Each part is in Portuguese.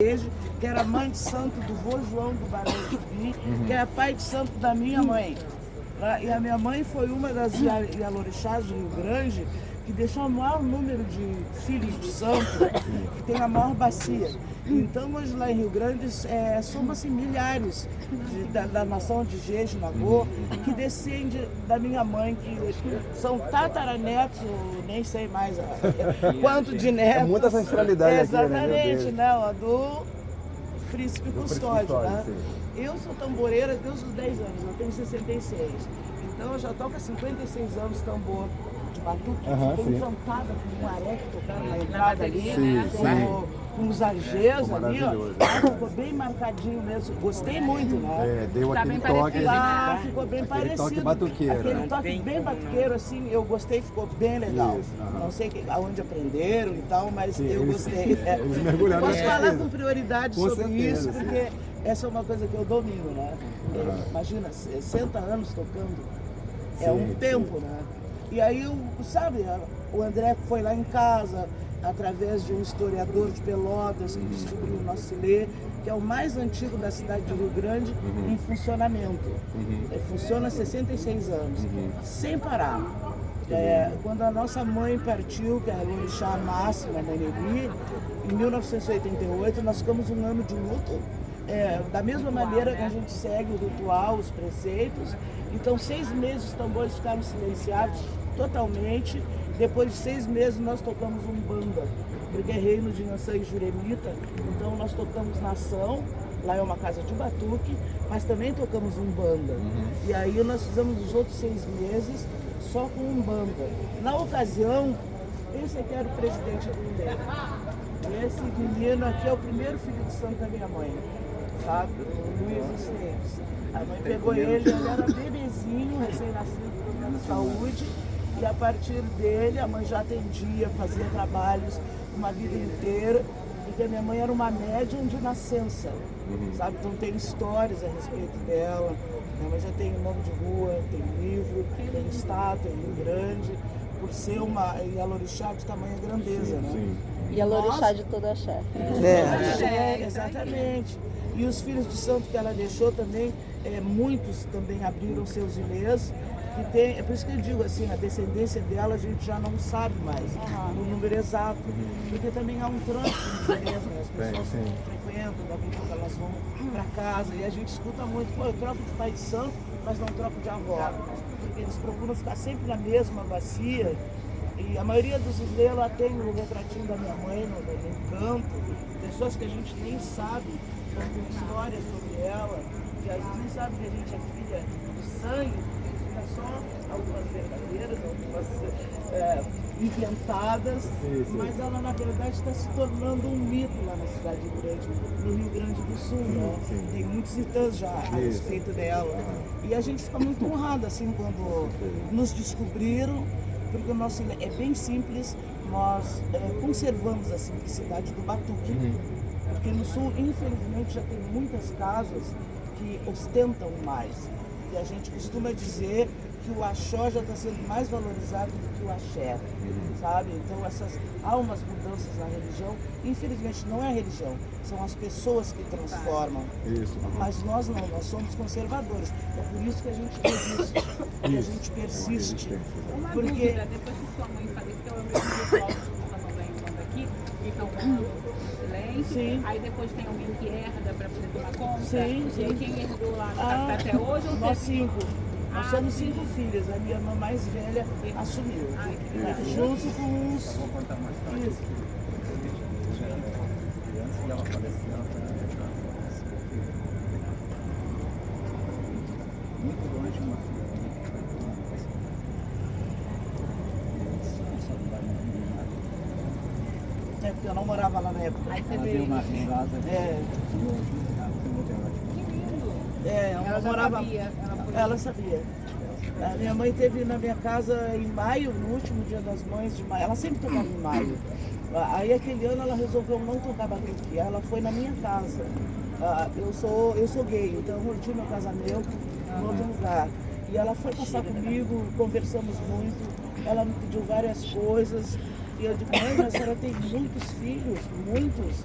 que era mãe de santo do vô João do Barão de Tupi, que era pai de santo da minha mãe. E a minha mãe foi uma das Ialorixás do Rio Grande que deixou o maior número de filhos de santo, que tem a maior bacia. Então hoje lá em Rio Grande somos assim, milhares da nação de Jeje, Nagô, que descendem da minha mãe, que são tataranetos, nem sei mais quanto de netos. É muita ancestralidade aqui, exatamente, né? A do Príncipe Custódio, né? Eu sou tamboreira desde os 10 anos, eu tenho 66. Então eu já toco há 56 anos tambor de batuque. Fiquei encantada com um areque tocando na entrada ali, com os argês ali, ó. Ficou bem marcadinho mesmo. Gostei muito, né? Deu aquele toque. Ficou bem parecido. Toque batuqueiro. Aquele toque bem batuqueiro, assim, eu gostei, ficou bem legal. Não sei aonde aprenderam e tal, mas eu gostei. Eles mergulharam. Posso falar com prioridade sobre isso, porque essa é uma coisa que eu domino, né? Imagina, 60 anos tocando, é um tempo, né? E aí, sabe, o André foi lá em casa, através de um historiador de Pelotas, que descobriu o nosso Cilê, que é o mais antigo da cidade de Rio Grande, em funcionamento. Funciona há 66 anos, sem parar. Quando a nossa mãe partiu, que é a Orixá Máxima, Mãe Nebi, em 1988, nós ficamos um ano de luto. Da mesma maneira que a gente segue o ritual, os preceitos. Então 6 meses os tambores ficaram silenciados totalmente. Depois de 6 meses nós tocamos Umbanda, porque é reino de Inhaçã e Juremita. Então nós tocamos nação, lá é uma casa de batuque, mas também tocamos Umbanda. E aí nós fizemos os outros 6 meses só com Umbanda. Na ocasião, esse aqui era o presidente do INDE. Esse menino aqui é o primeiro filho de santo da minha mãe, sabe? O Luiz Esteves. A mãe pegou ele era bebezinho, recém-nascido, procurando saúde. E a partir dele, a mãe já atendia, fazia trabalhos uma vida inteira, porque a minha mãe era uma médium de nascença, sabe? Então tem histórias a respeito dela. Minha mãe já tem nome de rua, tem livro, tem estátua em Rio Grande, por ser uma Ialorixá de tamanha grandeza, né? E a Lorixá de todo axé. Axé, exatamente. E os filhos de santo que ela deixou também, muitos também abriram seus ilês. É por isso que eu digo assim, a descendência dela a gente já não sabe mais o número exato, porque também há um trânsito nos ilês, né? As pessoas frequentam, daqui a pouco elas vão para casa e a gente escuta muito, eu troco de pai de santo, mas não troco de avó, porque eles procuram ficar sempre na mesma bacia. E a maioria dos ilês lá tem o retratinho da minha mãe no canto, pessoas que a gente nem sabe, contam histórias sobre ela, que às vezes nem sabe que a gente é filha do sangue, só algumas verdadeiras, algumas inventadas, mas ela na verdade está se tornando um mito lá na cidade grande, no Rio Grande do Sul, né? Tem muitos itãs já a respeito dela. E a gente fica muito honrado assim quando nos descobriram, porque o nosso é bem simples, nós conservamos a simplicidade do batuque, porque no Sul infelizmente já tem muitas casas que ostentam mais. E a gente costuma dizer que o axó já está sendo mais valorizado do que o axé, sabe? Então há umas mudanças na religião, infelizmente não é a religião, são as pessoas que transformam. Mas nós não, nós somos conservadores. É por isso que a gente resiste, que a gente persiste. Uma porque dúvida, depois que sua mãe faleceu, eu mesmo ritual que a mamãe manda aqui, fica um ano silêncio, aí depois tem alguém que herda para poder tomar conta, e aí quem herdou lá está até hoje? Ou nós 5. Nós somos 5 filhas, a minha irmã mais velha assumiu, junto com os... Vou contar uma história. Isso. Criança e ela faleceu. Muito longe, uma filha. Porque eu não morava lá na época. Aí você Ela veio. deu uma risada. Ela morava... Ela sabia. A minha mãe esteve na minha casa em maio, no último dia das mães de maio. Ela sempre tocava em maio. Aí aquele ano ela resolveu não tocar batuque. Ela foi na minha casa. Eu sou gay, então eu curti meu casamento em outro lugar. E ela foi passar comigo, conversamos muito. Ela me pediu várias coisas. E eu digo, mãe, a senhora tem muitos filhos, muitos.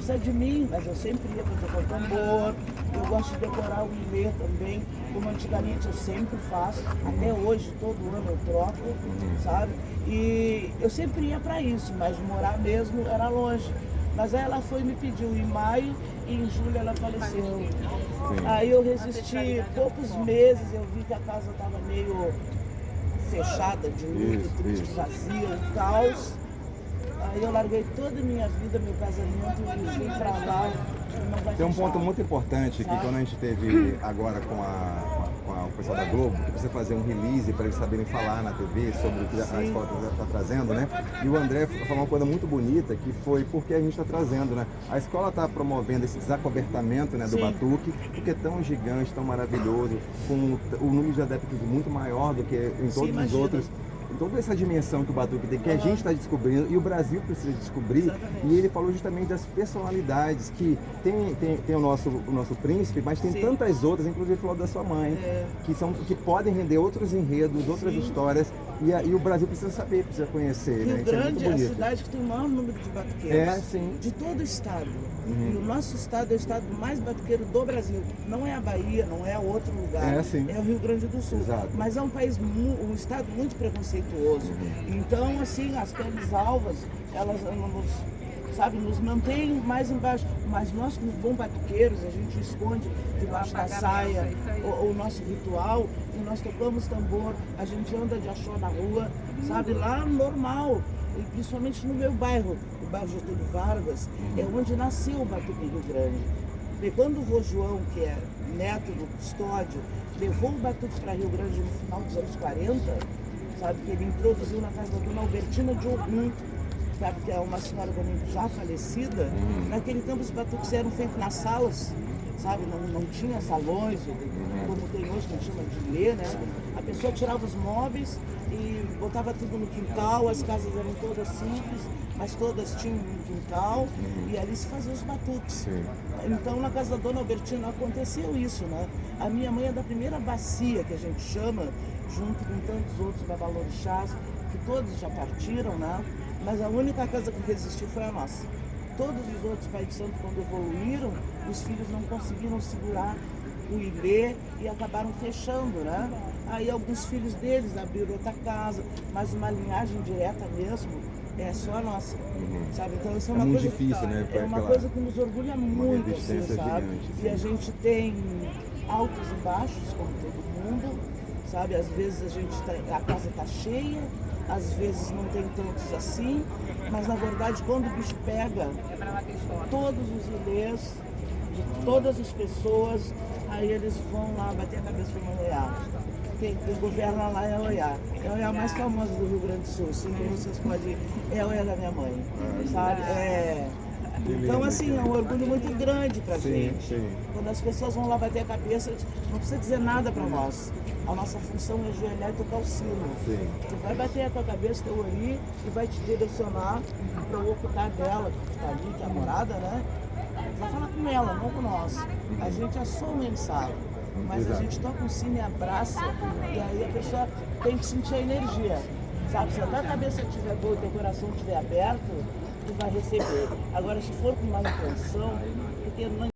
precisa de mim, mas eu sempre ia para tocar o tambor, eu gosto de decorar o ilê também, como antigamente eu sempre faço, até hoje, todo ano eu troco, sabe? E eu sempre ia para isso, mas morar mesmo era longe. Mas aí ela foi e me pediu em maio e em julho ela faleceu. Sim. Aí eu resisti poucos meses, eu vi que a casa estava meio fechada, de luto, triste, vazia, um caos. Aí eu larguei toda a minha vida, meu casamento, e fui pra lá. Não vai Tem um fechar. ponto muito importante que quando a gente teve agora com o pessoal da Globo, que você fazer um release para eles saberem falar na TV sobre o que a escola está trazendo, né? E o André falou uma coisa muito bonita, que foi porque a gente está trazendo, né? A escola está promovendo esse desacobertamento, né, do batuque, porque é tão gigante, tão maravilhoso, com o número de adeptos muito maior do que em todos os outros. Toda essa dimensão que o batuque tem, que a gente está descobrindo e o Brasil precisa descobrir. Exatamente. E ele falou justamente das personalidades, que tem o nosso príncipe, mas tem tantas outras, inclusive ele falou da sua mãe, que podem render outros enredos, outras histórias, e o Brasil precisa saber, precisa conhecer. Rio né? Grande é a cidade que tem o maior número de batuqueiros de todo o estado. E o nosso estado é o estado mais batuqueiro do Brasil. Não é a Bahia, não é outro lugar, é o Rio Grande do Sul. Exato. Mas é um estado muito preconceituoso. Então, assim, as peles alvas, elas nos mantêm mais embaixo. Mas nós, como bons batuqueiros, a gente esconde debaixo da saia o nosso ritual, e nós tocamos tambor, a gente anda de axó na rua, sabe, lá normal. E principalmente no meu bairro, o bairro Getúlio Vargas, é onde nasceu o Batuque Rio Grande. E quando o vô João, que é neto do Custódio, levou o batuque para Rio Grande no final dos anos 40, sabe, que ele introduziu na casa da dona Albertina de Ogum, sabe, que é uma senhora também já falecida. Naquele tempo os batuques eram feitos nas salas, sabe, não tinha salões, como tem hoje, que a gente chama de ilê, né? A pessoa tirava os móveis e botava tudo no quintal, as casas eram todas simples, mas todas tinham um quintal, e ali se faziam os batuques. Então na casa da dona Albertina aconteceu isso, né? A minha mãe é da primeira bacia, que a gente chama, junto com tantos outros babalorixás, que todos já partiram, né? Mas a única casa que resistiu foi a nossa. Todos os outros pais de santo, quando evoluíram, os filhos não conseguiram segurar o ilê e acabaram fechando, né? Aí alguns filhos deles abriram outra casa, mas uma linhagem direta mesmo é só a nossa, sabe? Então isso é uma muito coisa difícil, né? É uma coisa que nos orgulha muito, assim, sabe? Gigante, e a gente tem altos e baixos, como todo mundo, sabe? Às vezes a casa está cheia, às vezes não tem tantos assim, mas na verdade quando o bicho pega, todos os ilês, de todas as pessoas, aí eles vão lá bater a cabeça para o Oiá. Quem governa lá é o Oiá. É o Oiá mais famoso do Rio Grande do Sul, sim, vocês podem ir. É o Oiá da minha mãe, sabe? Então, assim, é um orgulho muito grande pra gente. Quando as pessoas vão lá bater a cabeça, não precisa dizer nada pra nós. A nossa função é ajoelhar e tocar o sino. Tu vai bater a tua cabeça, teu ori, e vai te direcionar para o ocultar dela, que tá ali, que é a morada, né? Vai falar com ela, não com nós. A gente é só um mensal, mas a gente toca um sino e abraça, e aí a pessoa tem que sentir a energia. Sabe, se a tua cabeça estiver boa e teu coração estiver aberto, tu vai receber. Agora, se for com má intenção, porque não